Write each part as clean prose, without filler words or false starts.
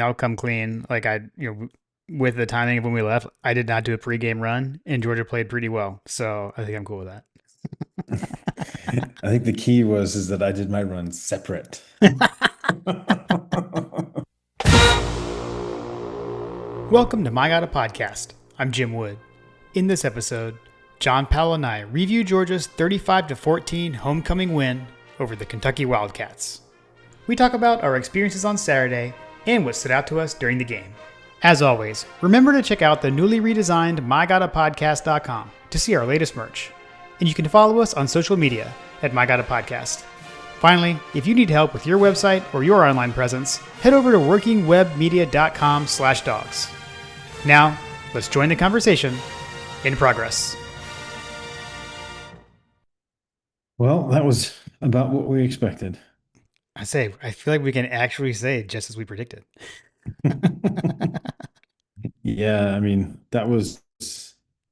I'll come clean. Like with the timing of when we left, I did not do a pregame run, and Georgia played pretty well. So I think I'm cool with I think the key was is that I did my run separate. that. Welcome to My God a Podcast. I'm Jim Wood. In this episode, John Powell and I review Georgia's 35-14 homecoming win over the Kentucky Wildcats. We talk about our experiences on Saturday and what stood out to us during the game. As always, remember to check out the newly redesigned MyGottaPodcast.com to see our latest merch. And you can follow us on social media at MyGottaPodcast. Finally, if you need help with your website or your online presence, head over to workingwebmedia.com/dogs. Now, let's join the conversation in progress. Well, that was about what we expected. I feel like we can actually say just as we predicted. Yeah, I mean, that was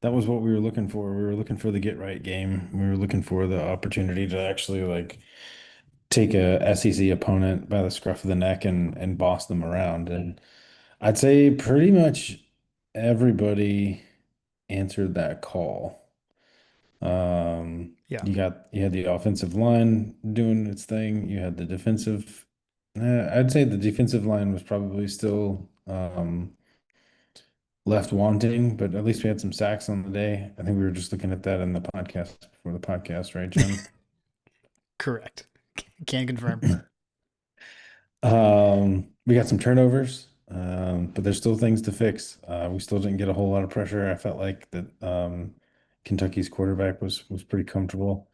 what we were looking for. We were looking for the get right game. We were looking for the opportunity to actually like take a SEC opponent by the scruff of the neck and boss them around. And I'd say pretty much everybody answered that call. Yeah, You had the offensive line doing its thing. You had the defensive. I'd say the defensive line was probably still left wanting, but at least we had some sacks on the day. I think we were just looking at that in the podcast before the podcast, right, Jim? correct. Can confirm. We got some turnovers, but there's still things to fix. We still didn't get a whole lot of pressure. I felt like that Kentucky's quarterback was pretty comfortable.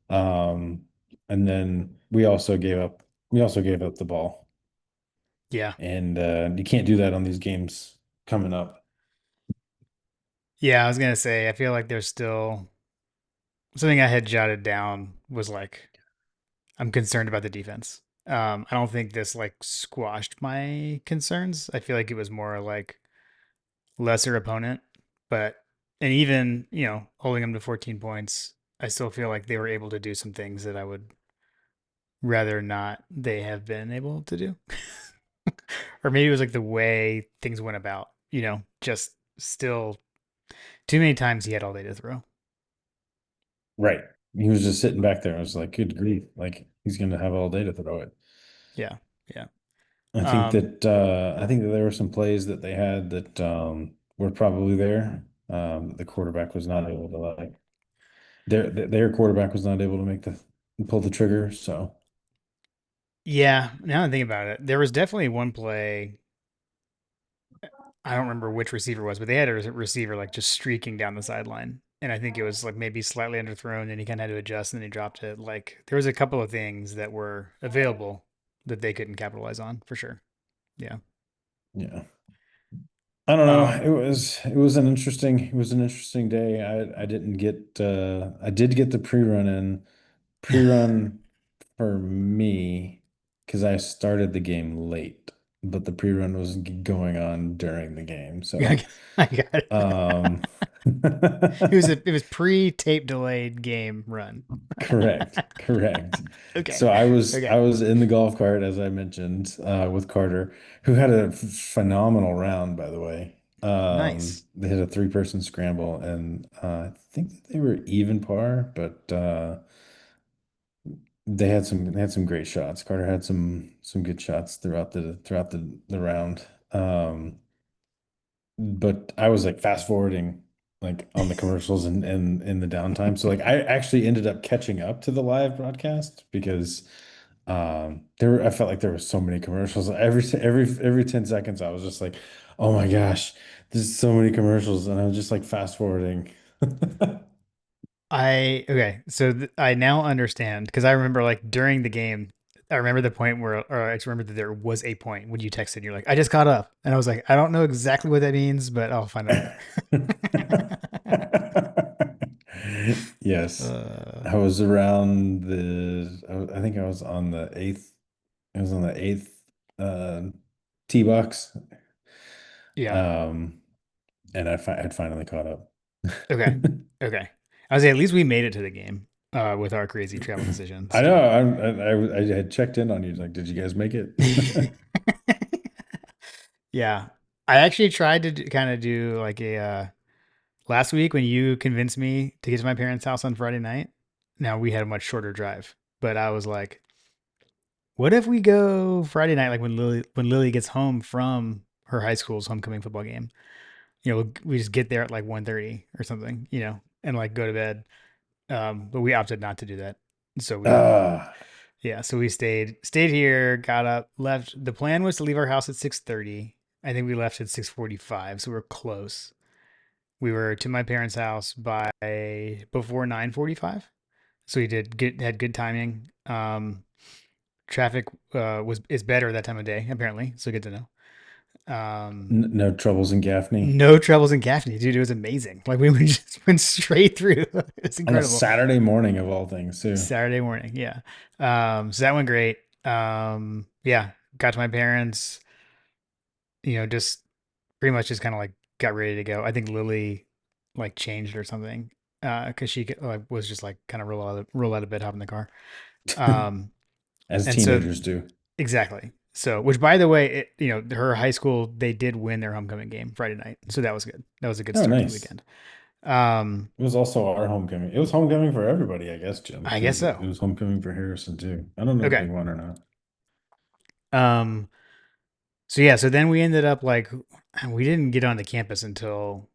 Um, and then we also gave up the ball. Yeah. And you can't do that on these games coming up. Yeah, I was going to say, I feel like there's still something I had jotted down was like, I'm concerned about the defense. I don't think this like squashed my concerns. I feel like it was more like lesser opponent, but and even holding them to 14 points, I still feel like they were able to do some things that I would rather not they have been able to do. Or maybe it was like the way things went about. Just still too many times he had all day to throw. Right. He was just sitting back there. I was like, good grief. Like he's gonna have all day to throw it. Yeah, yeah. Um, I think that there were some plays that they had that were probably there. The quarterback was not able to like their quarterback was not able to make the pull the trigger. So yeah. Now I think about it, there was definitely one play. I don't remember which receiver it was, but they had a receiver like just streaking down the sideline. And I think it was like maybe slightly underthrown and he kind of had to adjust and then he dropped it. Like there was a couple of things that were available that they couldn't capitalize on for sure. Yeah. yeah. I don't know. Um, It was an interesting day. I did get the pre-run in. Pre-run for me because I started the game late, but the pre-run was going on during the game. I So got it. um It was pre-tape delayed game run. correct. Okay. So I Okay. was in the golf cart as I mentioned with Carter, who had a phenomenal round by the way. Nice. They had a three-person scramble and I think that they were even par, but they had some great shots. Carter had some good shots throughout the round. But I was like fast forwarding like on the commercials and in the downtime. So like I actually ended up catching up to the live broadcast because I felt like there were so many commercials. Every 10 seconds I was just like, oh my gosh, there's so many commercials. And I was just like fast forwarding. Okay, so I now understand because I remember like during the game, I remember the point where, or I just remember that there was a point when you texted and you're like, I just caught up. And I was like, I don't know exactly what that means, but I'll find out later. Yes. uh, I think I was on the eighth uh tee box. yeah. Um and had finally caught up. Okay. Okay. I was like, at least we made it to the game with our crazy travel decisions. I know I had checked in on you like, did you guys make it? Yeah. I actually tried to kind of do like a last week when you convinced me to get to my parents' house on Friday night. Now we had a much shorter drive, but I was like, what if we go Friday night, like when Lily gets home from her high school's homecoming football game? We just get there at like 1:30 or something, and like go to bed. But we opted not to do that. So Ah, we stayed here, got up, left. The plan was to leave our house at 6:30. I think we left at 6:45, so we are close. We were to my parents' house by before 9:45. So we had good timing. Traffic was is better that time of day, apparently, so good to know. no troubles in Gaffney No troubles in Gaffney, dude. It was amazing. Like we just went straight through. It's on a incredible. Saturday morning of all things too. Saturday morning, yeah. So that went great. Yeah, got to my parents. Just pretty much just kind of like got ready to go. I think Lily like changed or something because she like was just like kind of roll out of bed, hop in the car. Um, As and so teenagers do. exactly. So, which by the way, her high school they did win their homecoming game Friday night, so that was good. That was a good Oh, start to the nice. weekend. Um, It was also our homecoming. It was homecoming for everybody, I guess, Jim, I guess because it so. was homecoming for Harrison too. I don't know if they Okay. won or not. Um, so yeah, so then we ended up like we didn't get on the campus until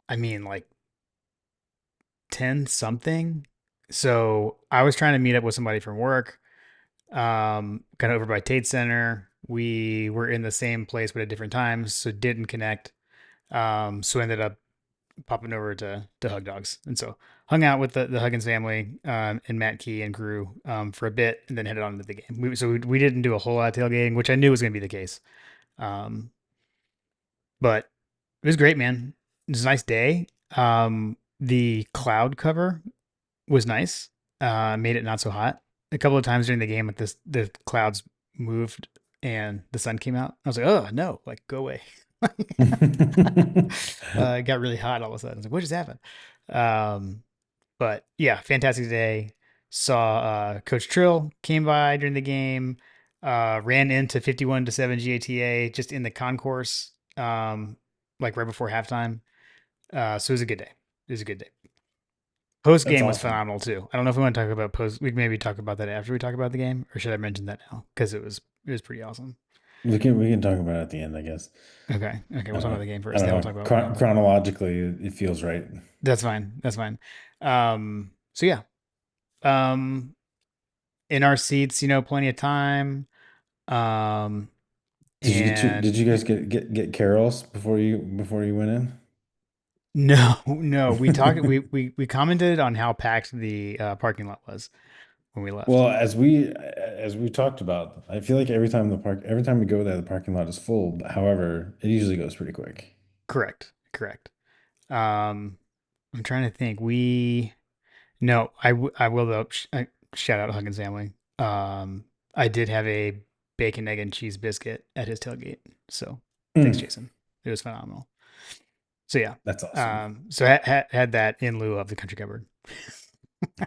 like 10 something. So I was trying to meet up with somebody from work, kind of over by Tate Center. We were in the same place but at different times, so didn't connect. So ended up popping over to Hug Dogs, and so hung out with the Huggins family and Matt Key and crew for a bit, and then headed on to the game. We didn't do a whole lot of tailgating, which I knew was going to be the case. Um, but it was great, man. It was a nice day. The cloud cover was nice. Made it not so hot. A couple of times during the game, like the clouds moved and the sun came out. I was like, oh no, like go away. It got really hot all of a sudden. I was like, what just happened? Um, but yeah, fantastic day. Saw Coach Trill came by during the game. Ran into 51-7 GATA just in the concourse, like right before halftime. So it was a good day. It was a good day. Post That's game was awesome. phenomenal too. I don't know if we want to talk about post. We can maybe talk about that after we talk about the game, or should I mention that now? Because it was pretty awesome. We can talk about it at the end, I guess. Okay. I We'll don't talk about know. the game I first. don't Then we'll know. talk about what happened. Chronologically, it feels right. That's fine. That's fine. So yeah. Um, in our seats, plenty of time. Um, Did and you guys get carols before you went in? no, no, we talked. We commented on how packed the parking lot was when we left. Well, as we talked about, I feel like every time we go there, the parking lot is full. However, it usually goes pretty quick. Correct. Correct. Um, I'm trying to think. No, I will though. Shout out Huggins family. I did have a bacon, egg, and cheese biscuit at his tailgate. So thanks, Mm, Jason. It was phenomenal. So yeah. that's awesome. So had that in lieu of the country cupboard.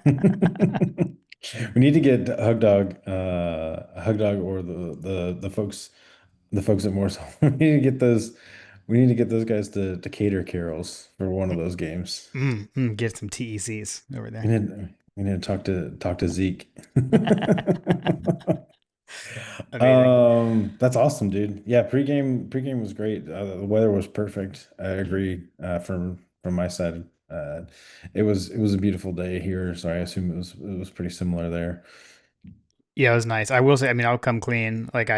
We need to get Hug Dog, or the folks at Morse. We need to get those. We need to get those guys to cater carols for one of those games. Get some TECs over there. We need to talk to Zeke. Amazing. That's awesome, dude. Yeah, pregame was great. The weather was perfect. I agree. From my side, it was a beautiful day here, so I assume it was pretty similar there. Yeah, it was nice. I will say, I mean, I'll come clean. Like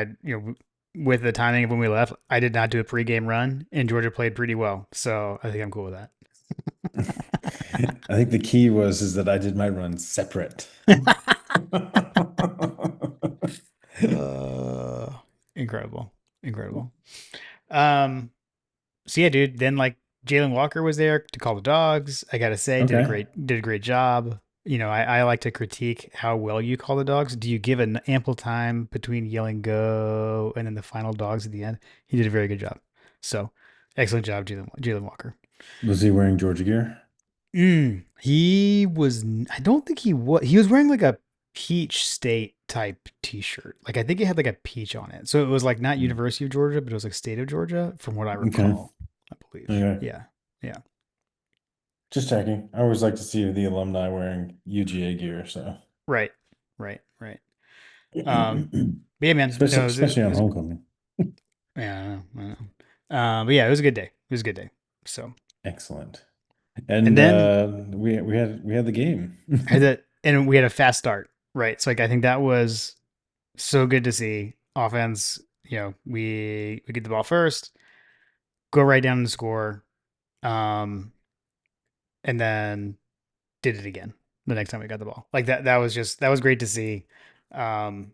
with the timing of when we left, I did not do a pregame run, and Georgia played pretty well. So I think I'm cool with I think the key was is that I did my run separate. that. Incredible, incredible. Um, so yeah, dude. Then like Jalen Walker was there to call the dogs. I gotta say, Okay. did a great job. I like to critique how well you call the dogs. Do you give an ample time between yelling "go" and then the final dogs at the end? He did a very good job. So, excellent job, Jalen Walker. Was he wearing Georgia gear? He was. I don't think he was. He was wearing like a Peach State type T-shirt. Like I think it had like a peach on it, so it was like not Mm. University of Georgia, but it was like State of Georgia, from what I Okay. recall. I believe. Okay. Yeah, yeah. Just checking. I always like to see the alumni wearing UGA gear, so Right, right, right. But yeah, man. No, especially it on was homecoming. yeah, I know. But yeah, it was a good day. It was a good day. So, Excellent. and And then we had the game. I had that, and we had a fast start, right? So like I think that was so good to see. Offense, we get the ball first, go right down and score, and then did it again the next time we got the ball. Like that was great to see. Um,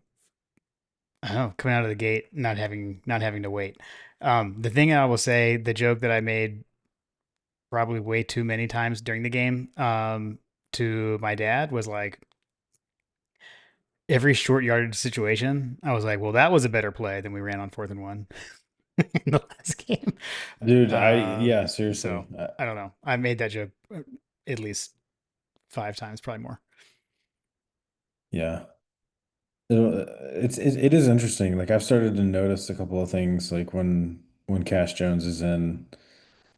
I don't know, coming out of the gate, not having to wait. The thing I will say, the joke that I made probably way too many times during the game, to my dad was like, every short yardage situation, I was like, well, that was a better play than we ran on 4th and 1 in the last game. Dude, Um, yeah, seriously. so I don't know. I made that joke at least 5 times, probably more. Yeah. It is interesting. Like I've started to notice a couple of things like when Cash Jones is in.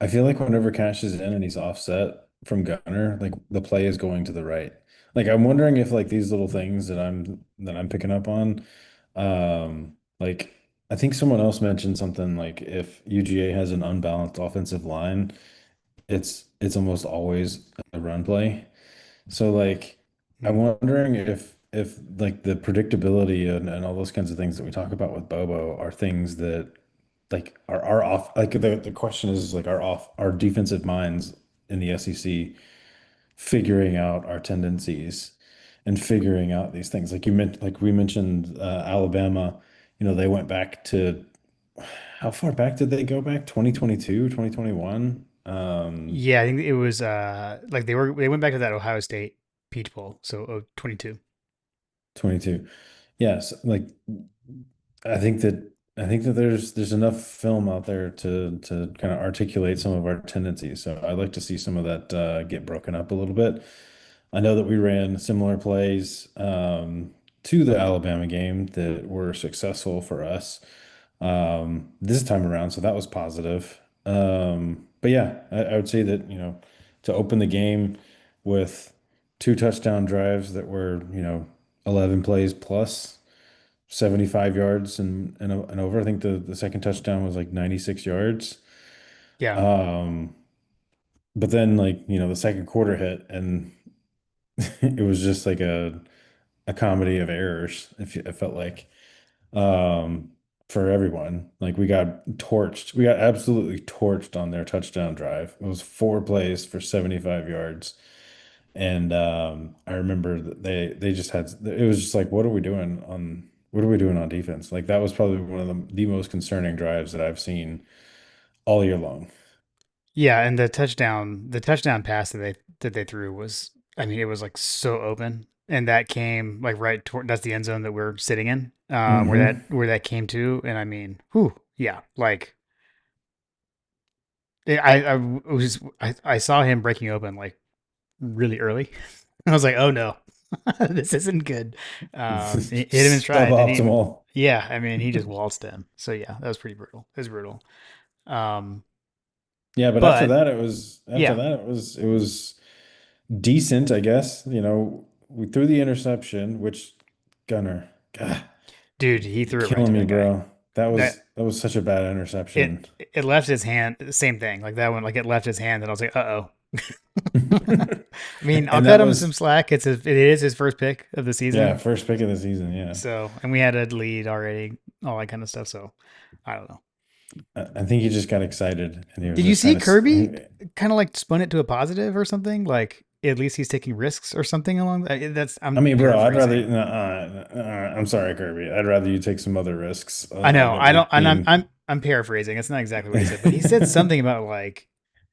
I feel like whenever Cash is in and he's offset from Gunner, like the play is going to the right. Like I'm wondering if like these little things that I'm picking up on, like I think someone else mentioned something like if UGA has an unbalanced offensive line, it's almost always a run play. So like I'm Mm. wondering if like the predictability and all those kinds of things that we talk about with Bobo are things that like are off like the question is like our defensive minds in the SEC figuring out our tendencies and figuring out these things. Like you meant like we mentioned Alabama, they went back to how far back did they go back? 2022, 2021? Yeah, I think it was like they went back to that Ohio State Peach Bowl, so 22. 22. Yes, like I think that there's enough film out there to kind of articulate some of our tendencies. So I'd like to see some of that get broken up a little bit. I know that we ran similar plays to the Alabama game that were successful for us this time around, so that was positive. But yeah, I would say that, to open the game with two touchdown drives that were, 11 plays plus 75 yards and over. I think the second touchdown was like 96 yards. Yeah. Um, but then like, the second quarter hit and it was just like a comedy of errors, if it felt like, um, for everyone. Like we got torched. We got absolutely torched on their touchdown drive. It was four plays for 75 yards. And I remember that they just had it was just like, what are we doing on defense? Like that was probably one of the most concerning drives that I've seen all year long. Yeah, and the touchdown pass that they threw was, I mean, it was like so open, and that came like right toward, that's the end zone that we're sitting in, where that Hmm. where that came to, and I mean, whew, yeah, like I saw him breaking open like really early. I was like, oh no, this isn't good. It hit him in stride, and he, Suboptimal. yeah, I mean, he just waltzed in. So yeah, that was pretty brutal. It was brutal. Um, Yeah, but after but that it was decent, I guess. We threw the interception, which Gunner, God, dude, he you're threw it right to killing me, that guy. bro. That That was that was such a bad it interception. it left his hand. Same thing, like that one. Like it left his hand, and I was like, uh oh. I mean, I'll And cut that him some was, slack. It is his first pick of the yeah, season. first pick of the season. Yeah. So, and we had a lead already, all that kind of stuff. So, I don't know. I think he just got excited and he was Did you just see kind Kirby of, kind of like spun it to a positive or something? Like at least he's taking risks or something along that. That's I I'm mean, bro, I'd rather, paraphrasing. I'm sorry, Kirby. I'd rather you take some other risks I know. than I we don't. And I'm being. I'm I'm paraphrasing. It's not exactly what he said, but he said something about like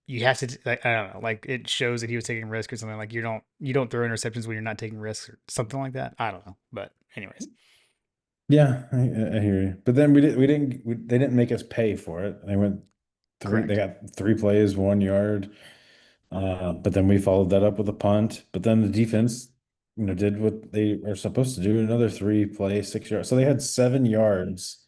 you have to like, I don't know, like it shows that he was taking risks or something, like you don't throw interceptions when you're not taking risks or something like that. I don't know, but anyways, Yeah, I hear you. But then they didn't make us pay for it. They correct. got three plays, 1 yard. But then we followed that up with a punt. But then the defense did what they are supposed to do, another three play, 6 yards. So they had 7 yards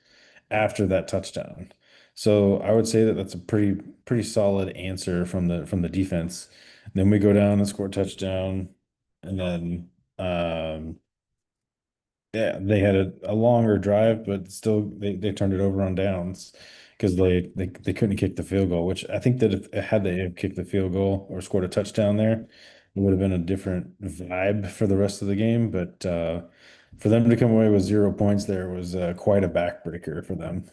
after that touchdown. So I would say that that's a pretty solid answer from the defense. Then we go down and score a touchdown, and then yeah, they had a longer drive, but still they turned it over on downs because they couldn't kick the field goal, which I think that if had they have kicked the field goal or scored a touchdown there, it would have been a different vibe for the rest of the game. But for them to come away with 0 points there was quite a backbreaker for them.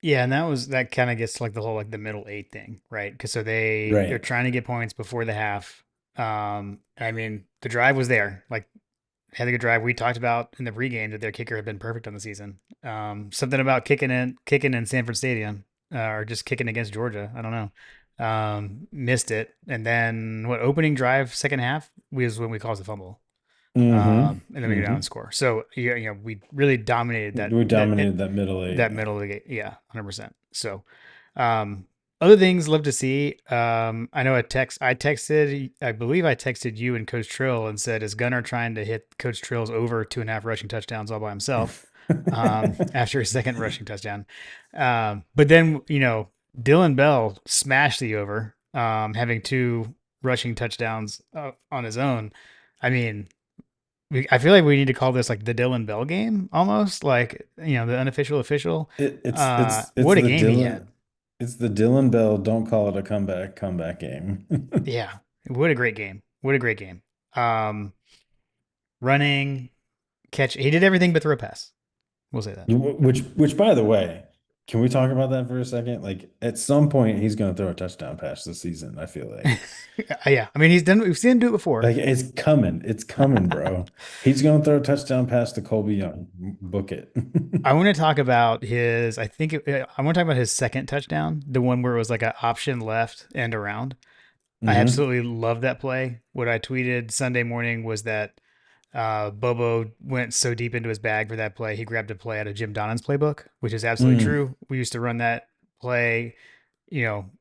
Yeah, and that kind of gets to like the whole like the middle eight thing, right? Because so they're Right. trying to get points before the half. I mean, the drive was there. Like had a good drive. We talked about in the pregame that their kicker had been perfect on the season. Something about kicking in Sanford Stadium, or just kicking against Georgia. I don't know. Missed it, and then what? Opening drive, second half was when we caused the fumble. Mm-hmm. And then we go down and Mm-hmm. score. So we really dominated We dominated that middle eight. that middle of the game. Yeah, 100%. So, um, other things love to see. I know I believe I texted you and Coach Trill and said, is Gunner trying to hit Coach Trill's over 2.5 rushing touchdowns all by himself? After his second rushing touchdown. But then, Dylan Bell smashed the over, having two rushing touchdowns on his own. I mean, I feel like we need to call this like the Dylan Bell game almost, like the unofficial official. It's What a the game he had! Dylan Bell, don't call it a comeback game. Yeah, what a great game! What a great game! Um, Running, catch, he did everything but throw a pass. We'll say that. Which by the way, can we talk about that for a second? Like at some point he's going to throw a touchdown pass this season, I feel like. Yeah, I mean he's done. We've seen him do it before. Like it's coming. It's coming, bro. He's going to throw a touchdown pass to Colby Young. Book it. I want to talk about his. I want to talk about his second touchdown, the one where it was like an option left and around. I Hmm. absolutely love that play. What I tweeted Sunday morning was that Bobo went so deep into his bag for that play, he grabbed a play out of Jim Donnan's playbook, which is absolutely Mm. true. We used to run that play,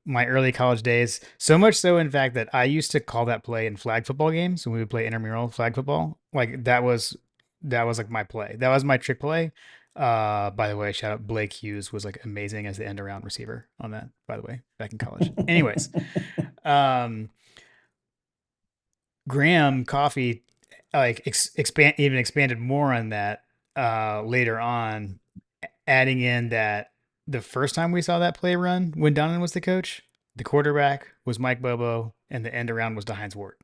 my early college days. So much so, in fact, that I used to call that play in flag football games when we would play intramural flag football. Like that was like my play. That was my trick play. By the way, shout out Blake Hughes was like amazing as the end around receiver on that, by the way, back in college. Anyways, um, Graham Coffee like expanded more on that later on, adding in that the first time we saw that play run when Donnan was the coach, the quarterback was Mike Bobo and the end around was DeHeinz Ward.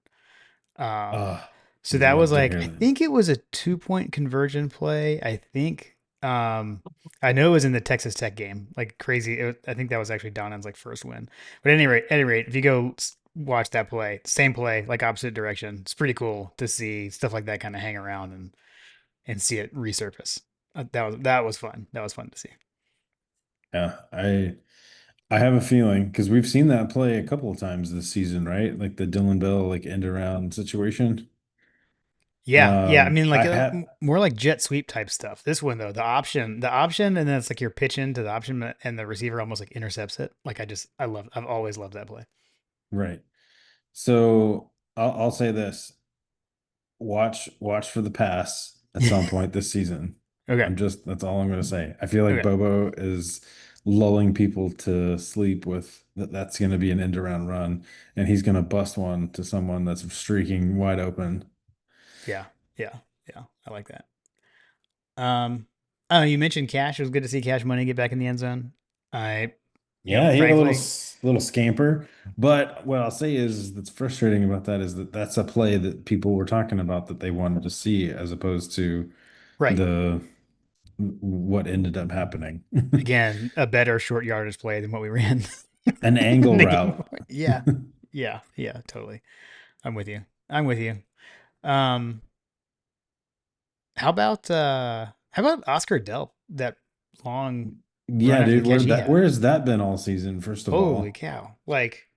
Um, Ah, so that was love to like hear I that. think it was a 2 point conversion play. I think I know it was in the Texas Tech game, like crazy. I think that was actually Donnan's like first win. But at any rate, if you go watch that play, same play, like opposite direction, it's pretty cool to see stuff like that kind of hang around and see it resurface. That was fun. That was fun to see. Yeah, I have a feeling because we've seen that play a couple of times this season, right? Like the Dylan Bell like end around situation. Yeah, yeah. I mean, like I have more like jet sweep type stuff. This one though, the option, and then it's like you're pitching to the option, and the receiver almost like intercepts it. Like I've always loved that play. right. So I'll say this: watch for the pass at some point this season. Okay, That's all I'm going to say. I feel like okay, Bobo is lulling people to sleep with that's going to be an end around run, and he's going to bust one to someone that's streaking wide open. yeah, yeah, yeah. I like that. Oh, you mentioned Cash. It was good to see Cash Money get back in the end zone. I, Yeah, he had a frankly, little scamper, but what I'll say is that's frustrating about that is that that's a play that people were talking about that they wanted to see as opposed to right. the what ended up happening. Again, a better short yardage play than what we ran An in angle the game route. before. Yeah, yeah, yeah. Totally. I'm with you. I'm with you. Um, how about Oscar Delp? That long run Yeah, after the dude, catch he had. where's that been all season, first of Holy all? cow! Like,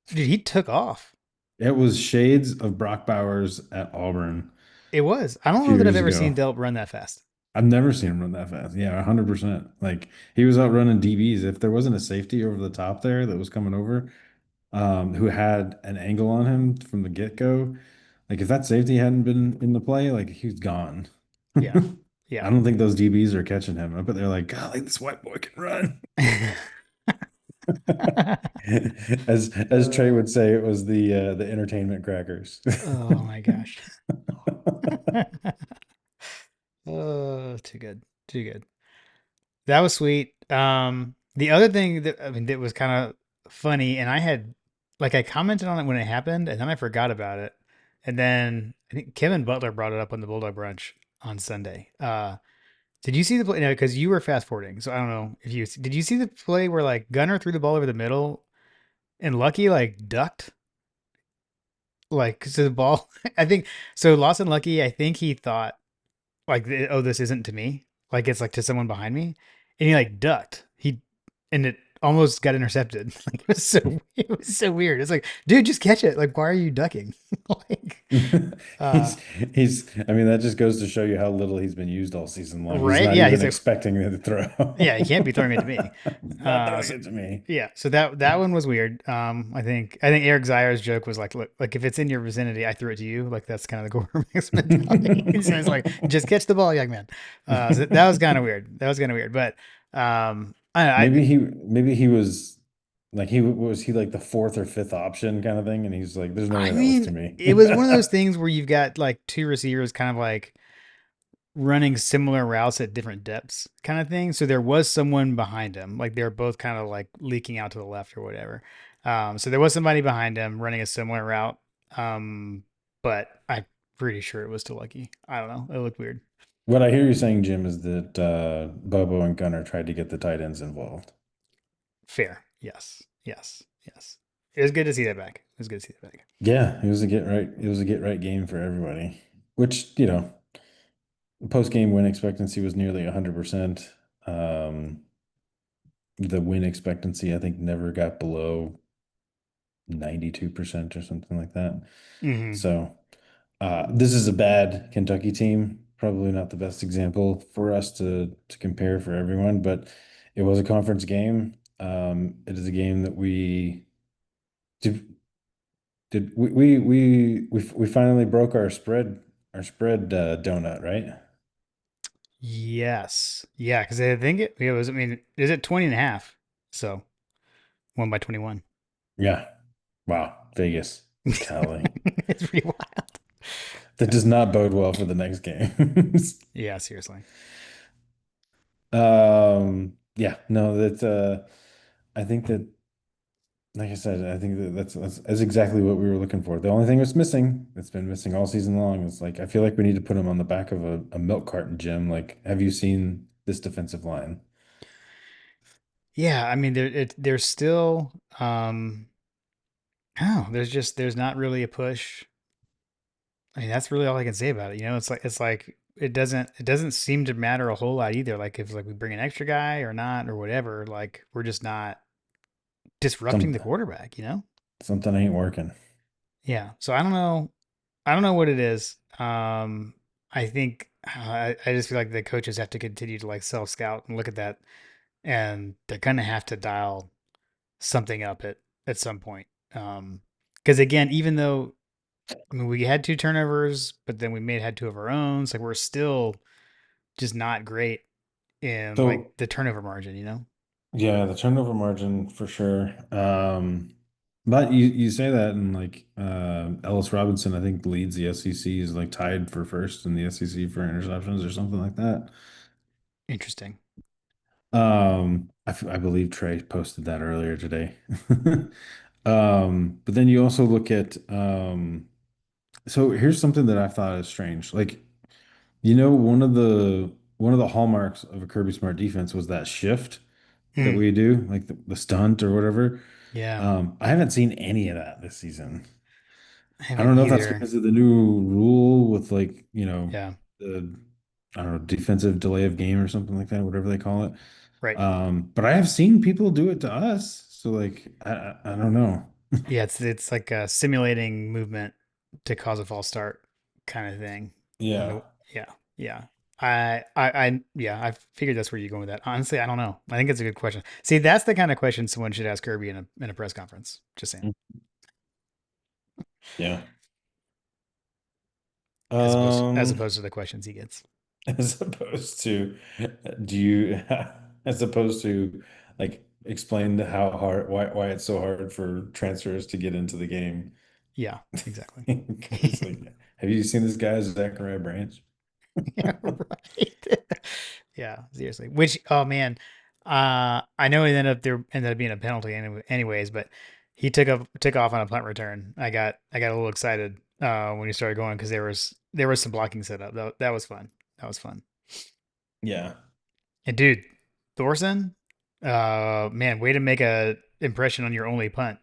dude, he took off. It was shades of Brock Bowers at Auburn It was. I a don't few know that I've years ever ago. seen Delp run that fast. I've never seen him run that fast. Yeah, 100%. Like he was out running DBs. If there wasn't a safety over the top there that was coming over, who had an angle on him from the get-go, Like if that safety hadn't been in the play, like he's gone. Yeah. I Yeah. don't think those DBs are catching him. I bet they're like, God, like this white boy can run. As Trey uh, would say, it was the entertainment crackers. oh my gosh. Oh, too good. Too good. That was sweet. The other thing that I mean that was kind of funny, and I had like I commented on it when it happened, and then I forgot about it, and then I think Kevin Butler brought it up on the Bulldog Brunch on Sunday. Did you see the play? No, because you were fast forwarding, so I don't know if you did. You see the play where like Gunner threw the ball over the middle and Lucky like ducked like to the ball? I think so. Lawson Lucky, I think he thought like, oh, this isn't to me. Like it's like to someone behind me, and he like ducked. And it almost got intercepted. Like it was so weird. It's like, dude, just catch it. Like, why are you ducking? like, uh, I mean, that just goes to show you how little he's been used all season long. He's right? not Yeah, even he's like, expecting it to yeah, he throw. can't be throwing it to me. Not throwing So it to me. yeah, so that one was weird. I think Eric Zayer's joke was like, look, like if it's in your vicinity, I threw it to you. Like that's kind of the quarterback's mentality. So it's like, just catch the ball, young man. So that was kind of weird. That was kind of weird, but I Maybe he was like he like the fourth or fifth option kind of thing, and he's like, "There's no I way that was mean, to me." it was one of those things where you've got like two receivers kind of like running similar routes at different depths kind of thing. So there was someone behind him. Like they were both kind of like leaking out to the left or whatever. So there was somebody behind him running a similar route. Um, but I'm pretty sure it was to Lucky. I don't know. It looked weird. What I hear you saying, Jim, is that Bobo and Gunner tried to get the tight ends involved. Fair. Yes. Yes. Yes. It was good to see that back. It was good to see that back. Yeah, it was a get right. It was a get right game for everybody. Which, post game win expectancy was nearly 100%. Um, the win expectancy, I think, never got below 92% or something like that. Hmm. So, this is a bad Kentucky team. Probably not the best example for us to compare for everyone, but it was a conference game. It is a game that we finally broke our spread donut, right? Yes. Yeah. Cause I think it was, I mean, is it 20 and a half? So 1 by 21. Yeah. Wow. Vegas. Golly. It's pretty wild. That does not bode well for the next games. Yeah, seriously. Yeah, no, I think that, like I said, I think that that's exactly what we were looking for. The only thing that's missing, that's been missing all season long, is like I feel like we need to put him on the back of a milk carton, Jim. Like, have you seen this defensive line? Yeah, I mean there's still oh, there's not really a push. I mean, that's really all I can say about it. It's like it doesn't seem to matter a whole lot either. Like if like we bring an extra guy or not or whatever, like we're just not disrupting Some the quarterback. Something ain't working. Yeah. So I don't know. I don't know what it is. I think I just feel like the coaches have to continue to like self scout and look at that, and they're gonna have to dial something up at some point. Because again, even though I mean we had two turnovers, but then we had two of our own. It's like we're still just not great in like So the turnover margin. yeah, the turnover margin for sure. But you say that, and like Ellis Robinson, I think leads the SEC, is like tied for first in the SEC for interceptions or something like that. Interesting. I believe Trey posted that earlier today. But then you also look at so here's something that I thought is strange. Like, one of the hallmarks of a Kirby Smart defense was that shift that Hmm. we do, like the stunt or whatever. Yeah, I haven't seen any of that this season. I I haven't don't know if that's either. because of the new rule with like, Yeah, the I don't know, defensive delay of game or something like that, whatever they call it. right. But I have seen people do it to us. So like I don't know. Yeah, it's like simulating movement to cause a false start kind of thing. When Yeah. the Yeah, yeah. Yeah, I figured that's where you're going with that. Honestly, I don't know. I think it's a good question. See, that's the kind of question someone should ask Kirby in a press conference. Just saying. Yeah. as Um, opposed to the questions he gets. as opposed to, do you, as opposed to like explain how hard, why it's so hard for transfers to get into the game. Yeah, exactly. 'Cause, like, have you seen this guy, Zachariah Branch? Yeah, right. Yeah, seriously. Which, oh man, I know it ended up being a penalty anyways, but he took off on a punt return. I got a little excited when he started going because there was some blocking set up. That was fun. That was fun. Yeah. And dude, Thorson, man, way to make a impression on your only punt.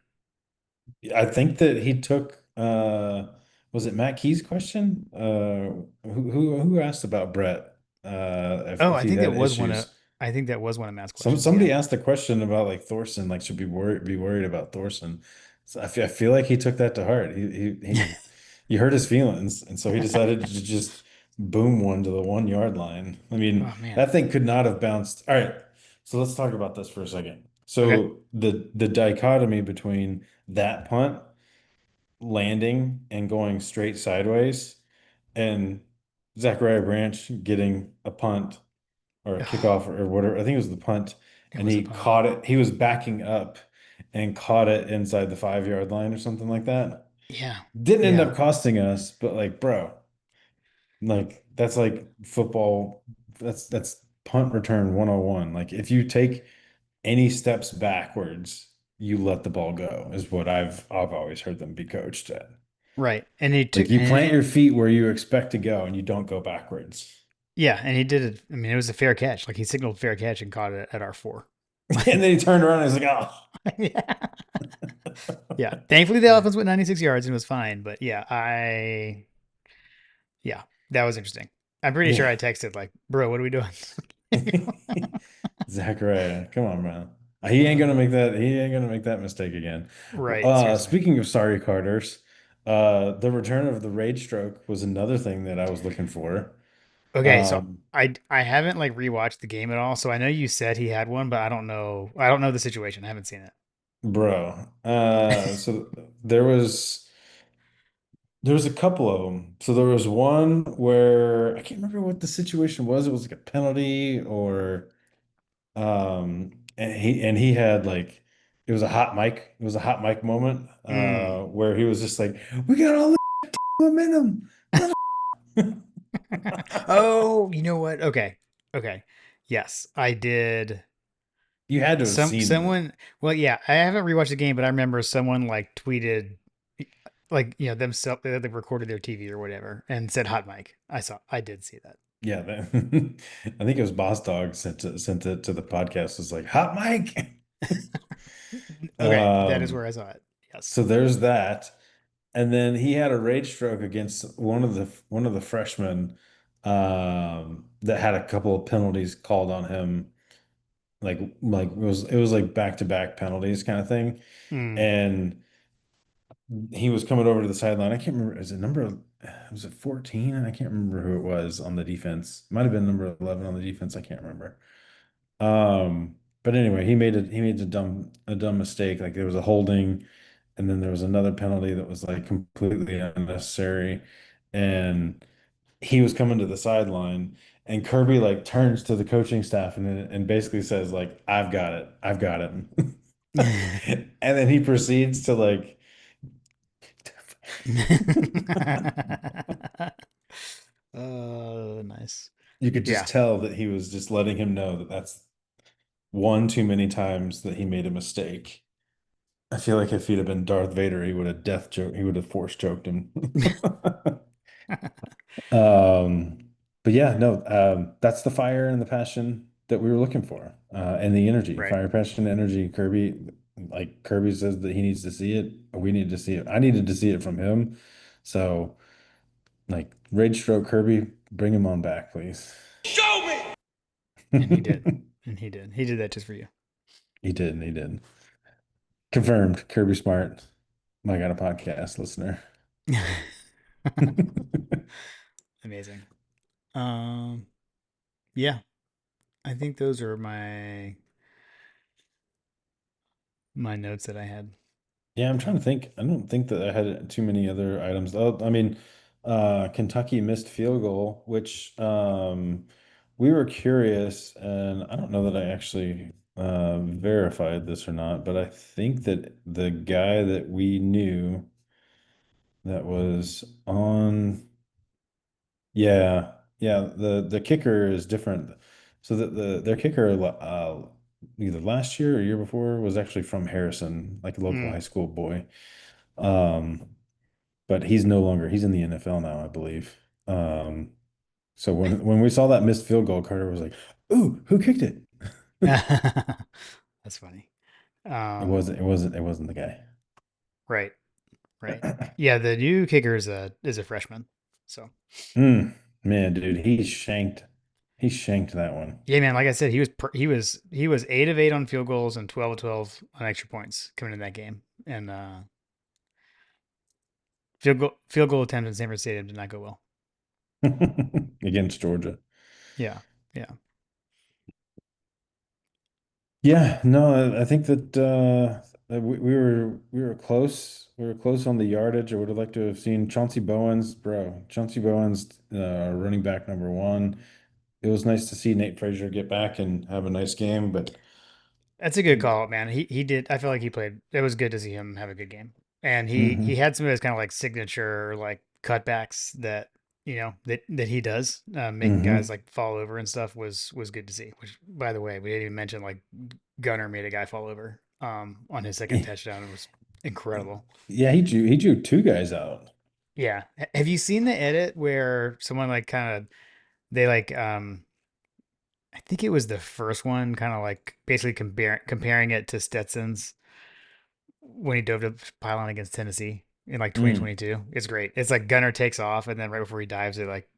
I think that he took was it Matt Key's question? Who asked about Brett Oh, if I he think that had was one of issues? I think that was one of Matt's questions. Yeah. Somebody asked a question about like Thorson, like should be worried about Thorson. So I feel like he took that to heart. He hurt his feelings, and so he decided to just boom one to the 1 yard line. I mean, Oh man. that thing could not have bounced. All right, so let's talk about this for a second. Okay. So the dichotomy between that punt landing and going straight sideways, and Zachariah Branch getting a punt or a kickoff or whatever. I think it was the punt, It and was a he punt. caught it. He was backing up and caught it inside the 5 yard line or something like that. Yeah. Didn't end Yeah. up costing us, but like, bro, like that's like football. That's punt return 101. Like if you take any steps backwards, you let the ball go, is what I've always heard them be coached at. Right. And he took Like you and plant your feet where you expect to go and you don't go backwards. yeah, and he did it. I mean, it was a fair catch. Like he signaled fair catch and caught it at our four. And then he turned around and he's like, oh. Yeah. Yeah. Thankfully the offense went 96 yards and was fine, but yeah, that was interesting. I'm pretty sure Yeah. I texted like, "Bro, what are we doing?" Zachariah, come on, man. He ain't gonna uh, make that. He ain't gonna make that mistake again. right, seriously. Speaking of sorry Carters, the return of the rage stroke was another thing that I was looking for. Okay, so Um, I haven't like rewatched the game at all, so I know you said he had one, but I don't know. I don't know the situation. I haven't seen bro. it. So there was a couple of them. So there was one where I can't remember what the situation was. It was like a penalty or and he had like it was a hot mic. It was a hot mic moment Mm. where he was just like, "We got all the momentum." Oh, you know what? Okay. Okay. Yes, I did. You had to have seen it. Someone, well, yeah, I haven't rewatched the game, but I remember someone like tweeted like, themselves they recorded their TV or whatever and said hot mic. I did see that. Yeah, I think it was Boss Dog sent it to the podcast. It was like hot mic. Okay, that is Um, where I saw it. Yes. so there's that. And then he had a rage stroke against one of the freshmen that had a couple of penalties called on him. Like it was like back-to-back penalties kind of thing. Mm. And he was coming over to the sideline. I can't remember, is it number was it 14? And I can't remember who it was on the defense. Might have been number 11 on the defense. I can't remember. But anyway, he made a dumb mistake. Like there was a holding, and then there was another penalty that was like completely unnecessary. And he was coming to the sideline, and Kirby like turns to the coaching staff and basically says, like, I've got it. I've got it. And then he proceeds to like Oh, nice. you could just Yeah. tell that he was just letting him know that that's one too many times that he made a mistake. I feel like if he'd have been Darth Vader, he would have force choked him. Um, but yeah, no, that's the fire and the passion that we were looking for, and the energy, Right. fire, passion, energy. Kirby says that he needs to see it. We need to see it. I needed to see it from him. So, like, Rage Stroke Kirby, bring him on back, please. And he did. And he did. He did that just for you. He did. He did. Confirmed. Kirby Smart, I got a podcast listener. Amazing. Um, yeah, I think those are my notes that I had. Yeah, I'm trying to think. I don't think that I had too many other items. I mean, Kentucky missed field goal, which we were curious, and I don't know that I actually verified this or not, but I think that the guy that we knew that was on, yeah, yeah, the kicker is different. So their kicker either last year or year before was actually from Harrison, like a local high Mm. school boy. Um, but he's no longer he's in the NFL now, I believe. So when we saw that missed field goal, Carter was like, "Ooh, who kicked it?" That's funny. It Um, wasn't. It wasn't. It wasn't the guy. right, right. Yeah, the new kicker is a freshman. So Mm, man, dude, he shanked. He shanked that one. yeah, man. Like I said, he was 8 of 8 on field goals and 12 of 12 on extra points coming in that game. And field goal attempts in Sanford Stadium did not go well. Against Georgia. Yeah, yeah. Yeah, no, I think that we were close. We were close on the yardage. I would have liked to have seen Chauncey Bowens, bro. Chauncey Bowens, running back number one. It was nice to see Nate Frazier get back and have a nice game, but That's a good call, man. He did. I feel like he played. It was good to see him have a good game, and he mhm. had some of his kind of like signature like cutbacks that that he does, making guys Hmm. like fall over and stuff was good to see. Which, by the way, we didn't even mention like Gunner made a guy fall over on his second touchdown. It was incredible. Yeah, he drew two guys out. Yeah, have you seen the edit where someone like kind of they like I think it was the first one, kind of like basically comparing it to Stetson's when he dove to pylon against Tennessee in like Mm. 2022. It's great. It's like Gunner takes off, and then right before he dives, it like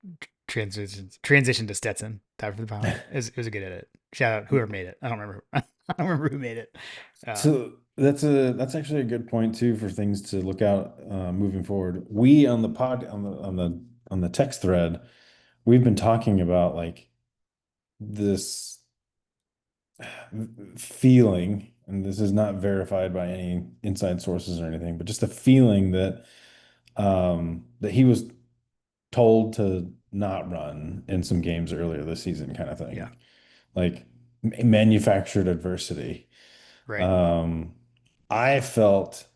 transition to Stetson dive for the pylon. It was a good edit. Shout out whoever made it. I don't remember. I don't remember who made it. So that's actually a good point too for things to look out moving forward. We on the pod on the text thread, we've been talking about like this feeling, and this is not verified by any inside sources or anything, but just a feeling that he was told to not run in some games earlier this season, kind of Yeah, thing, like manufactured adversity. right. Um, I felt,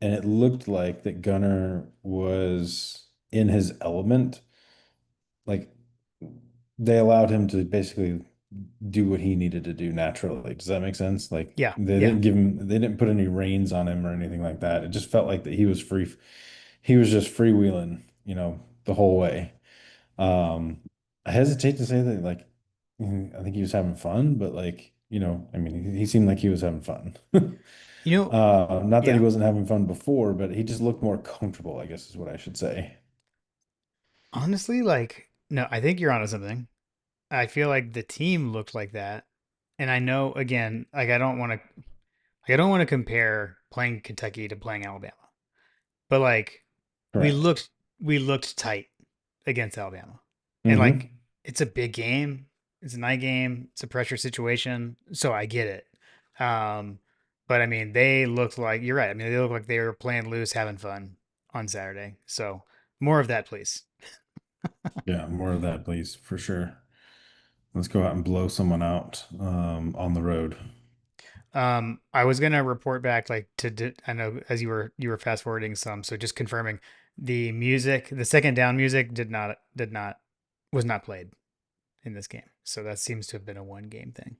and it looked like that Gunner was in his element. Like they allowed him to basically do what he needed to do naturally. Does that make sense? Like Yeah, yeah. they didn't put any reins on him or anything like that. It just felt like that he was free, he was just freewheeling, the whole way. Um, I hesitate to say that, like, I think he was having fun, but like, I mean, he seemed like he was having fun. You know, Not that he yeah. wasn't having fun before, but he just looked more comfortable, I guess is what I should say. Honestly, like, no, I think you're onto something. I feel like the team looked like that, and I know again, like I don't want to compare playing Kentucky to playing Alabama. But like we Correct. looked we looked tight against Alabama. And like Hmm. it's a big game. It's a night game. It's a pressure situation. So I get it. But I mean they looked like you're right. I mean they looked like they were playing loose, having fun on Saturday. So more of that, please. Yeah, more of that, please, for sure. Let's go out and blow someone out on the road. I was gonna report back like I know as you were fast forwarding some, so just confirming the second down music did not was not played in this game. So that seems to have been a one game thing,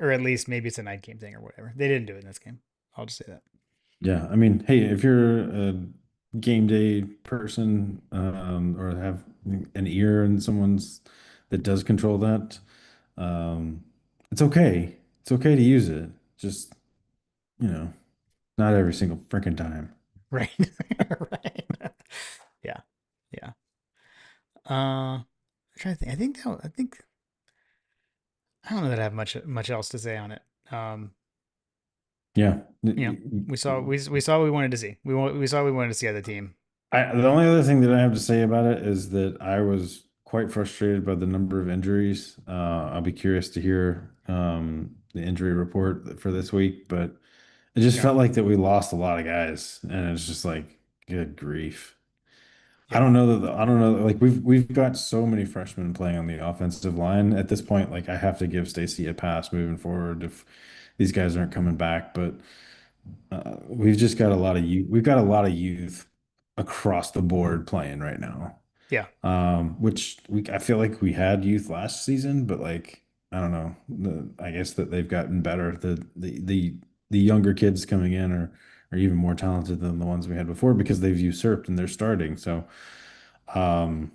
or at least maybe it's a night game thing or whatever. They didn't do it in this game. I'll just say that. Yeah, I mean, hey, if you're a game day person or have an ear in someone's that does control that, um, it's okay. It's okay to use it. Just, you know, not every single freaking time. Right. Right. Yeah. Yeah. I'm trying to think. I think I don't know that I have much else to say on it. Yeah. You know, we saw what we wanted to see. We saw what we wanted to see out of the team. The only other thing that I have to say about it is that I was quite frustrated by the number of injuries. I'll be curious to hear the injury report for this week, but it just Yeah. felt like that we lost a lot of guys, and it's just like, good grief. I Yep. don't know I don't know, like we've got so many freshmen playing on the offensive line at this point. Like I have to give Stacy a pass moving forward if these guys aren't coming back. But we've just got a lot of youth. We've got a lot of youth across the board playing right now. Yeah. Which I feel like we had youth last season, but like I don't know. I guess that they've gotten better. The younger kids coming in are even more talented than the ones we had before because they've usurped and they're starting. So um,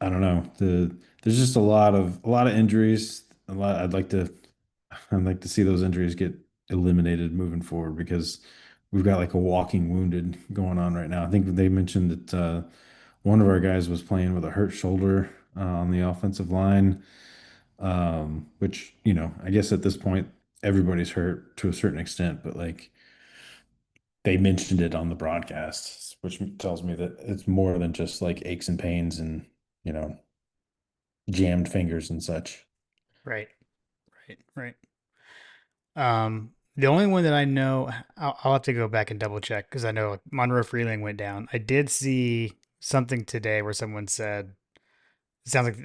I don't know. There's just a lot of injuries. A lot. I'd like to see those injuries get eliminated moving forward because we've got like a walking wounded going on right now. I think they mentioned that one of our guys was playing with a hurt shoulder on the offensive line, which, I guess at this point, everybody's hurt to a certain extent, but like they mentioned it on the broadcast, which tells me that it's more than just like aches and pains and, you know, jammed fingers and such. Right. Right. Right. The only one that I know, I'll have to go back and double check because I know like, Monroe Freeling went down. I did see something today where someone said it sounds like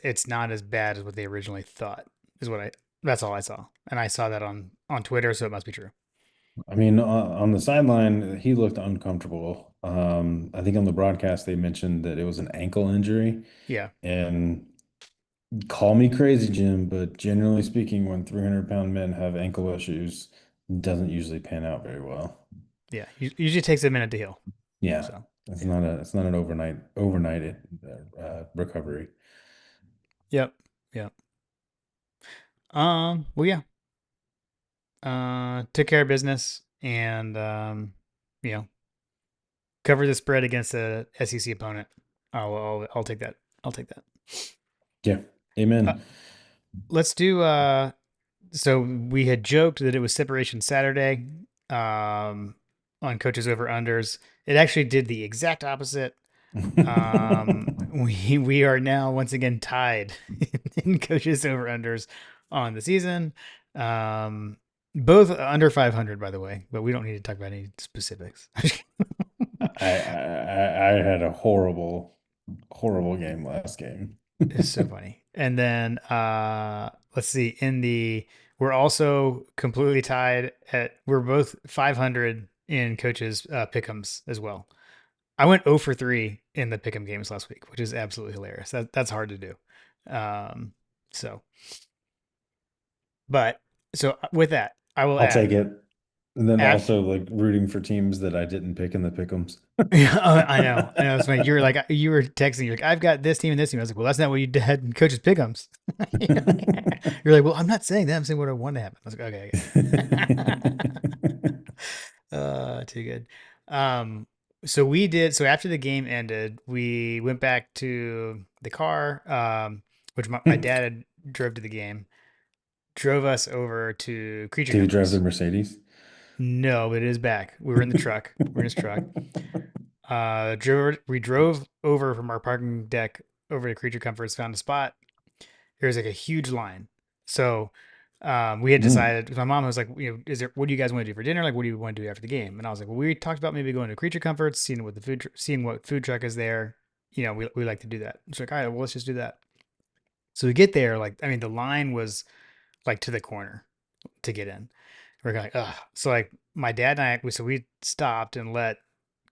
it's not as bad as what they originally thought. Is what I That's all I saw, and I saw that on Twitter, so it must be true. I mean, on the sideline, he looked uncomfortable. I think on the broadcast, they mentioned that it was an ankle injury. Yeah. And call me crazy, Jim, but generally speaking, when 300-pound men have ankle issues, it doesn't usually pan out very well. Yeah. Usually takes a minute to heal. Yeah, So yeah. it's not an overnight recovery. Yep. Yep. Well, yeah. Took care of business and you know, cover the spread against a SEC opponent. I'll take that. I'll take that. Yeah, Uh, amen. let's do so we had joked that it was separation Saturday um on coaches over unders. It actually did the exact opposite. We are now once again tied in coaches over unders on the season. Um, both under 500, by the way, but we don't need to talk about any specifics. I had a horrible game last game. It's so funny. And then let's see, we're also completely tied at we're both 500 in coaches pick'ems as well. I went 0 for 3 in the pick'em games last week, which is absolutely hilarious. That's hard to do. Um, so, but so with that, I will I'll take add it. And then after. also like rooting for teams that I didn't pick in the pick'ems. Yeah, I know. It's funny. You were texting. You're like, I've got this team and this team. I was like, well, that's not what you had in coaches pick'ems. You're like, well, I'm not saying that. I'm saying what I want to happen. I was like, okay, too good. Um, so we did. So after the game ended, we went back to the car, which my dad had drove to the game, drove us over to Creature Did he drive the Comforts. Mercedes? No, but it is back. We were in the truck. We're in his truck. We drove over from our parking deck over to Creature Comforts, found a spot. There was like a huge line. So we had Mm. decided. My mom was like, what do you guys want to do for dinner? Like, what do you want to do after the game? And I was like, well, we talked about maybe going to Creature Comforts, seeing what food truck is there. We like to do that. She's like, all right, well, let's just do that. So we get there, like, I mean, the line was like to the corner to get in. We're like, ugh. So like my dad and we stopped and let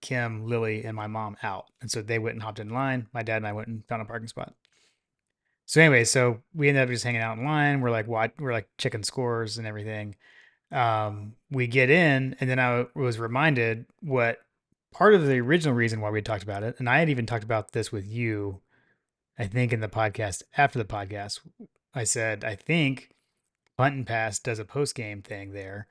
Kim, Lily, and my mom out. And so they went and hopped in line. My dad and I went and found a parking spot. So anyway, so we ended up just hanging out in line. We're like checking scores and everything. We get in, and then I was reminded what part of the original reason why we talked about it, and I had even talked about this with you, I think in the podcast after the podcast. I said, I think Punt and Pass does a post game thing there,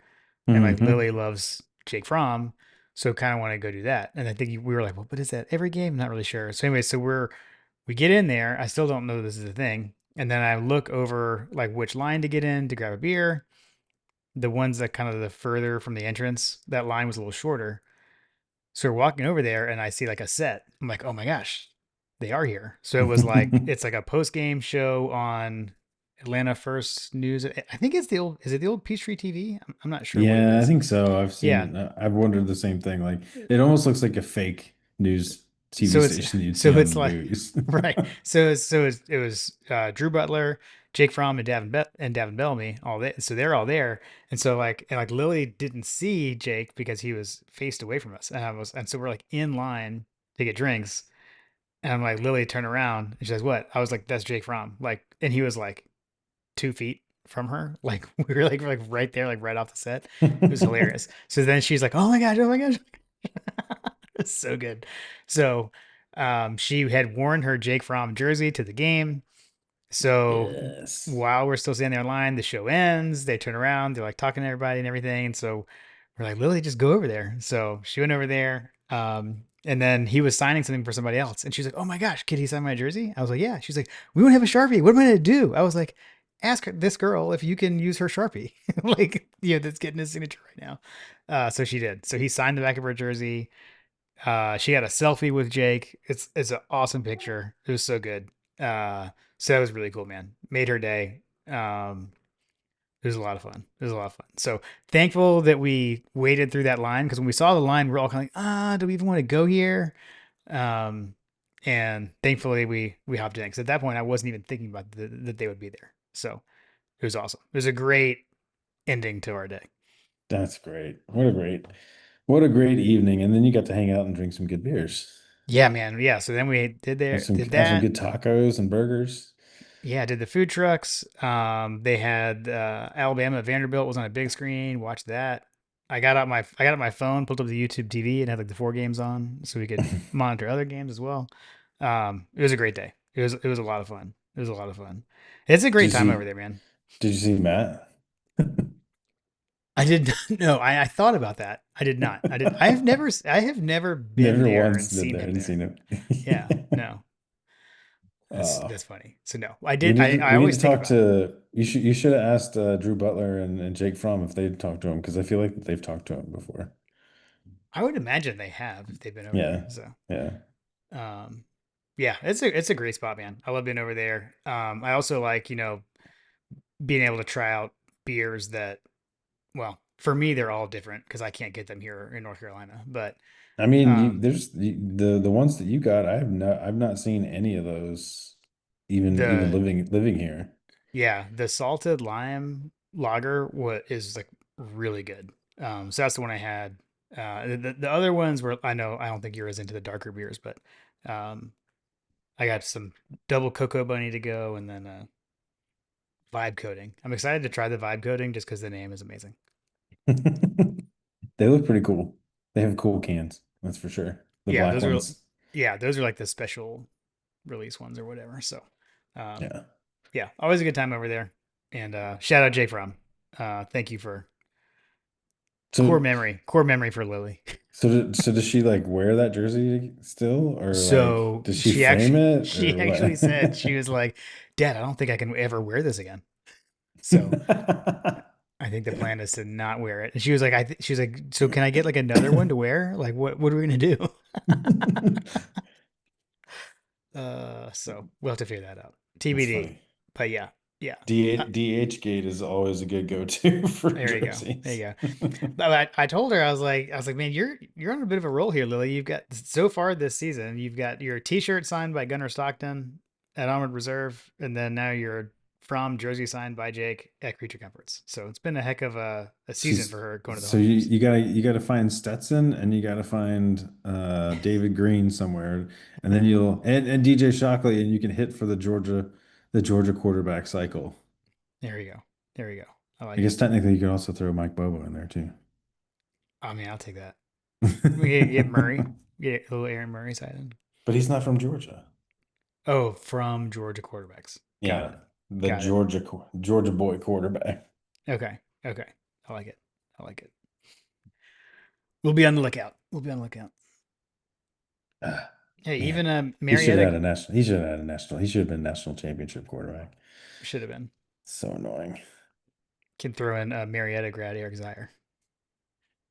and like Hmm. Lily loves Jake Fromm, so kind of want to go do that. And I think we were like, well, but is that every game? Not really sure. So anyway, we get in there. I still don't know this is a thing. And then I look over like which line to get in to grab a beer. The ones that kind of the further from the entrance, that line was a little shorter. So we're walking over there and I see like a set. I'm like, oh my gosh, they are here. So it was like it's like a post game show on Atlanta First News. I think it's the old is it the old Peachtree TV? I'm not sure what it Yeah, I is. think so. Yeah. I've wondered the same thing. Like it almost looks like a fake news. TV so it's station you'd see so on it's the like news. right. So it was Drew Butler, Jake Fromm, and Davin Bellamy all there. So they're all there, and so like Lily didn't see Jake because he was faced away from us, and so we're like in line to get drinks, and I'm like Lily, turn around, and she says what? I was like that's Jake Fromm, like, and he was like 2 feet from her, like we were like right there, like right off the set. It was hilarious. So then she's like, oh my gosh, it's so good. So she had worn her Jake Fromm jersey to the game. So Yes. while we're still standing there in line, the show ends. They turn around, they're like talking to everybody and everything. And so we're like, Lily, just go over there. So she went over there. And then he was signing something for somebody else. And she's like, oh my gosh, kid, he signed my jersey? I was like, yeah. She's like, we don't have a Sharpie. What am I going to do? I was like, ask this girl if you can use her Sharpie. Like, that's getting his signature right now. So she did. So he signed the back of her jersey. She had a selfie with Jake. It's an awesome picture. It was so good. So that was really cool, man. Made her day. It was a lot of fun. It was a lot of fun. So thankful that we waited through that line because when we saw the line, we're all kind of like, do we even want to go here? Um, and thankfully we hopped in because at that point I wasn't even thinking about that they would be there. So it was awesome. It was a great ending to our day. That's great. What a great evening. And then you got to hang out and drink some good beers. Yeah, man. Yeah. So then we did Have some that. good tacos and burgers. Yeah, I did the food trucks. They had Alabama Vanderbilt was on a big screen. Watched that. I got out my phone, pulled up the YouTube TV, and had like the four games on, so we could monitor other games as well. It was a great day. It was a lot of fun. It was a lot of fun. It's a Did great you time over see there, man. did you see Matt? I did not know. I thought about that. I did not. I did. I have never been Never there once and been seen there him and there. seen him. Yeah. No. Uh, That's funny. So no, I did. I we need to always think talk about it. to you should have asked Drew Butler and Jake Fromm if they'd talked to him because I feel like they've talked to him before. I would imagine they have if they've been over there. Yeah. So Yeah. um, yeah, it's a great spot, man. I love being over there. I also like being able to try out beers that, well, for me they're all different because I can't get them here in North Carolina. But I mean, um, the ones that you got, I've not seen any of those even the living here. yeah, the salted lime lager what is like really good. So that's the one I had. The other ones were I don't think you're as into the darker beers, but um, I got some double cocoa bunny to go, and then vibe coding. I'm excited to try the vibe coding just because the name is amazing. They look pretty cool. They have cool cans, that's for sure. The Yeah, black those are ones. like the special release ones or whatever. So, um, Yeah. yeah, always a good time over there. And shout out Jay From. Thank you for So core memory for Lily. so does she like wear that jersey still, or like So does she frame it she or actually what? said she was like, "Dad, I don't think I can ever wear this again." So I think the plan is to not wear it. And she was like, she was like, "So can I get like another one to wear? Like, what are we gonna do?" So we'll have to figure that out. That's TBD. funny. But yeah, yeah. DH gate is always a good go-to for There you go. There you jerseys. go. But I told her I was like, man, you're on a bit of a roll here, Lily. You've got so far this season, you've got your T-shirt signed by Gunnar Stockton at Armored Reserve, and then now your From jersey signed by Jake at Creature Comforts. So it's been a heck of a season for She's her going to the so home games. you gotta find Stetson and you gotta find David Green somewhere, and then you'll and DJ Shockley, and you can hit for the Georgia quarterback cycle. There you go. There you go. I I like guess it. technically you could also throw Mike Bobo in there too. I mean, I'll take that. We could get Murray, get a little Aaron Murray side in. But he's not from Georgia. Oh, from Georgia quarterbacks. Got Yeah, it. the Got it. Georgia boy quarterback. Okay. Okay. I like it. I like it. We'll be on the lookout. We'll be on the lookout. Ah, Hey, man, even he should have Marietta had a national. He should have had a national. He should have been national championship quarterback. should have been. So annoying. Can throw in Marietta grad Eric Zaire.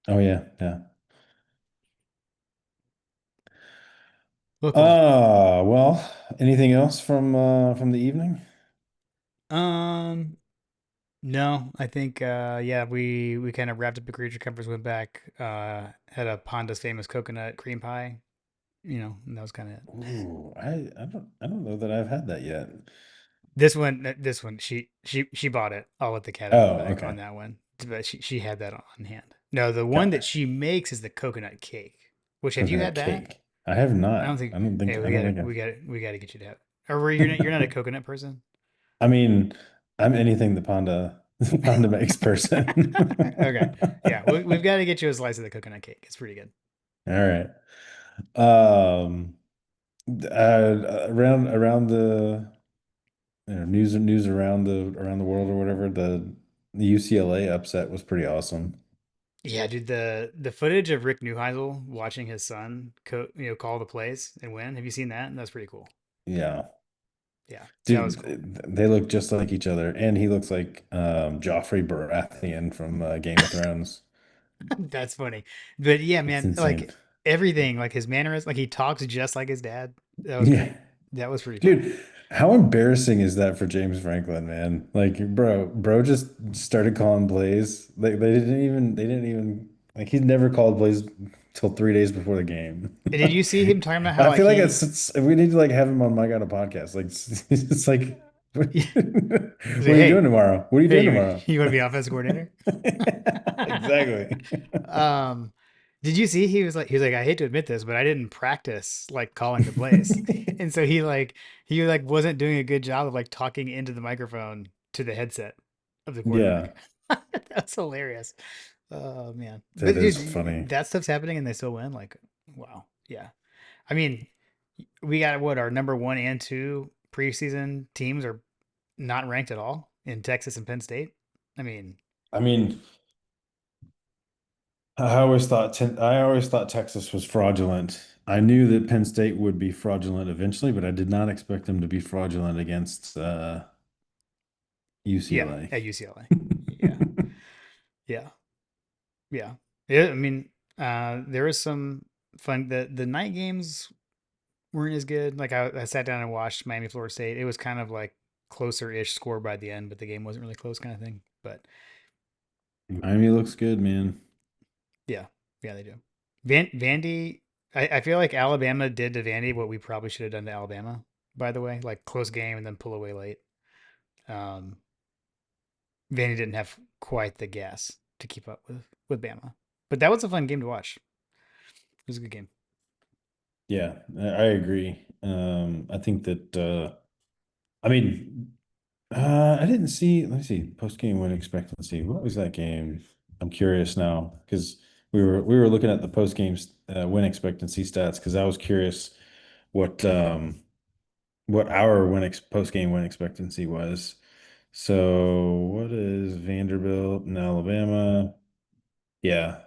Oh yeah, yeah. Well, cool. Well, anything else from the evening? Um, no, I think yeah, we kind of wrapped up the creature comforts, went back, had a Panda's famous coconut cream pie and that was kind of it. Ooh, I don't know that I've had that yet. This one, she bought it. I'll let the cat out of the Oh, bag on okay. that one. But she had that on hand. No, the one Got that she makes is the coconut cake. Which have you coconut had that? cake. I have I don't not. think. Hey, I don't think I've. we got to get you to have. Or you're not a coconut person. I mean, I'm anything the Panda Panda makes person. Okay, yeah, we've got to get you a slice of the coconut cake. It's pretty good. All right. Um, around the news around the world or whatever, the UCLA upset was pretty awesome. Yeah, dude, the footage of Rick Neuheisel watching his son call the plays and win. Have you seen that? That's pretty cool. Yeah. Yeah, that was Dude, cool. they look just like each other, and he looks like Joffrey Baratheon from Game of Thrones. That's funny. But yeah, It's man, insane. like everything, like his mannerisms, like he talks just like his dad. That was Yeah, great. That was pretty funny. dude, how embarrassing is that for James Franklin, man? Like, bro just started calling Blaze. They didn't even like he'd never called Blaze till 3 days before the game. And did you see him talking about how I like feel like he we need to like have him on Mike on a podcast. Like, it's like, what he's are like, you doing hey, tomorrow? What are you hey, doing you tomorrow? you want to be offensive coordinator? Exactly. um, did you see he was like, I hate to admit this, but I didn't practice like calling the plays. And so he wasn't doing a good job of like talking into the microphone to the headset of the Yeah, quarterback. That's hilarious. Oh man. that But is dude, funny. that stuff's happening and they still win. Like, wow. Yeah. I mean, we got what our number one and two preseason teams are not ranked at all in Texas and Penn State. I mean, I mean, I always thought Texas was fraudulent. I knew that Penn State would be fraudulent eventually, but I did not expect them to be fraudulent against yeah, UCLA. at UCLA. Yeah. Yeah. Yeah. Yeah. I mean, there was some fun. The night games weren't as good. Like I sat down and watched Miami, Florida State. It was kind of like closer ish score by the end, but the game wasn't really close kind of thing. But Miami looks good, man. yeah, yeah, they do. Vandy, I feel like Alabama did to Vandy what we probably should have done to Alabama, by the way, like close game and then pull away late. Um, Vandy didn't have quite the gas to keep up with Bama. But that was a fun game to watch. It was a good game. Yeah, I agree. I think that I mean, I didn't see. Let me see. Post game win expectancy. What was that game? I'm curious now because we were looking at the post games win expectancy stats because I was curious what what our post game win expectancy was. So what is Vanderbilt and Alabama? Yeah,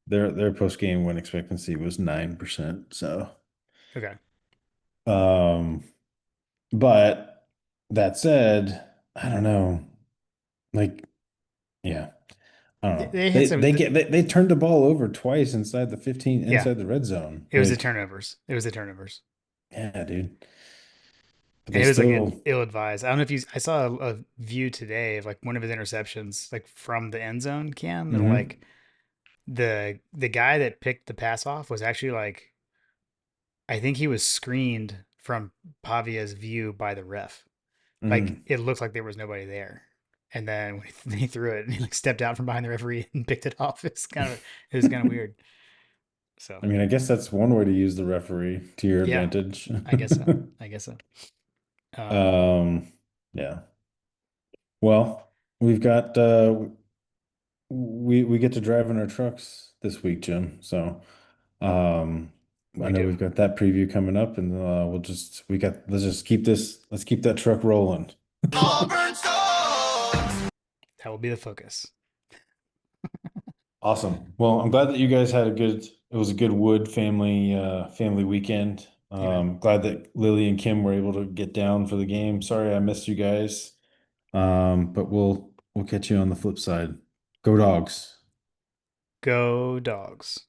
their post game win expectancy was 9%. So Okay. um, but that said, I don't know. Like, yeah. I don't know. They had some. They turned the ball over twice inside the 15 Yeah, inside the red zone. it was the Like, turnovers. It was the turnovers, yeah, dude. But and they it was like still ill advised. I don't know if you. I saw a view today of like one of his interceptions, like from the end zone cam, and hmm like the guy that picked the pass off was actually like I think he was screened from Pavia's view by the ref. Like hmm it looked like there was nobody there. And then when he threw it and he like stepped out from behind the referee and picked it off. It was kind of weird. So I mean, I guess that's one way to use the referee to your yeah, advantage. I guess so. I guess so. Um, Um, yeah. Well, we've got we get to drive in our trucks this week, Jim. So I we know do. we've got that preview coming up and let's just keep let's keep that truck rolling. Auburn Dogs. That will be the focus. Awesome. Well, I'm glad that you guys had it was a good Wood family weekend. Amen. Glad that Lily and Kim were able to get down for the game. Sorry I missed you guys. But we'll catch you on the flip side. Go dogs. Go dogs.